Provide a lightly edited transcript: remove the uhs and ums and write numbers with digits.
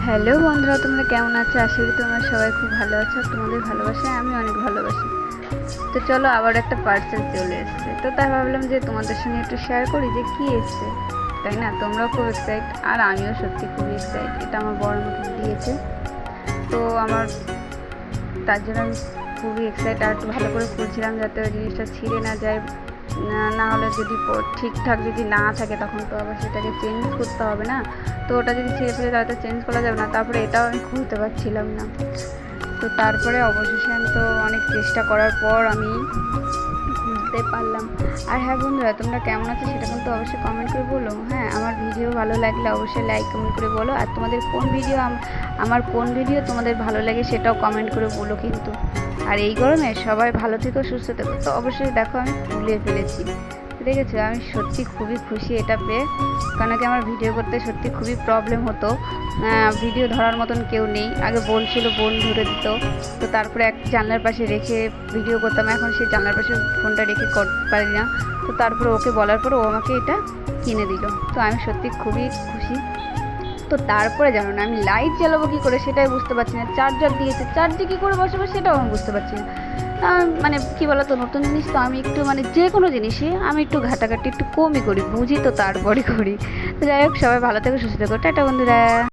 Hello বন্ধুরা, তোমরা কেমন আছো? আশা করি তোমরা সবাই খুব ভালো আছো। তোমাদের ভালোবাসায় আমি অনেক ভালোবাসি। তো চলো, আবার একটা পার্সেল চলে এসছে, তো তাই ভাবলাম যে তোমাদের সঙ্গে একটু শেয়ার করি যে কী এসছে, তাই না? তোমরাও খুব এক্সাইট আর আমিও সত্যি খুবই এক্সাইট। এটা আমার বড় আমাকে দিয়েছে, তো আমার তার জন্য আমি খুবই এক্সাইট আর একটু ভালো করে খুলছিলাম যাতে ওই জিনিসটা ছিঁড়ে না যায়। না হলে যদি ঠিকঠাক যদি না থাকে তখন তো আবার সেটাকে চেঞ্জ করতে হবে না। তো ওটা যদি ছিঁড়ে ফেলে তাহলে তো চেঞ্জ করা যাবে না। তারপরে এটাও আমি খুলতে পারছিলাম না। তো তারপরে অবশেষে আমি তো অনেক চেষ্টা করার পর আমি খুলতে পারলাম। আর হ্যাঁ বন্ধুরা, তোমরা কেমন আছো সেটা কিন্তু অবশ্যই কমেন্ট করে বলো। হ্যাঁ, আমার ভিডিও ভালো লাগলে অবশ্যই লাইক কমেন্ট করে বলো। আর তোমাদের আমার কোন ভিডিও তোমাদের ভালো লাগে সেটাও কমেন্ট করে বলো কিন্তু। আর এই গরমে সবাই ভালো থেকো, সুস্থ থেকো। তো অবশ্যই দেখো আমি খুলে ফেলেছি, দেখেছো? আমি সত্যি খুবই খুশি এটা পেয়ে, কারণ কি আমার ভিডিও করতে সত্যি খুবই প্রবলেম হতো। ভিডিও ধরার মতন কেউ নেই। আগে বলছিল বোন ধরে দিত, তো তারপরে এক জানলার পাশে রেখে ভিডিও করতাম। এখন সেই জানলার পাশে ফোনটা রেখে করতে পারি না। তো তারপরে ওকে বলার পর ও আমাকে এটা কিনে দিল। তো আমি সত্যি খুবই খুশি। তো তারপরে জানো না, আমি লাইট জ্বালাবো কী করে সেটাই বুঝতে পারছি না। চার্জার দিয়েছে, চার্জে কী করে বসাবো সেটাও আমি বুঝতে পারছি না। মানে কী বলতো, নতুন জিনিস তো আমি একটু মানে যে কোনো জিনিসই আমি একটু ঘাটাঘাটি একটু কমই করি, বুঝি তো তারপরে করি। তো যাই হোক, সবাই ভালো থেকো, সুস্থ থেকো, টাটা বন্ধুরা।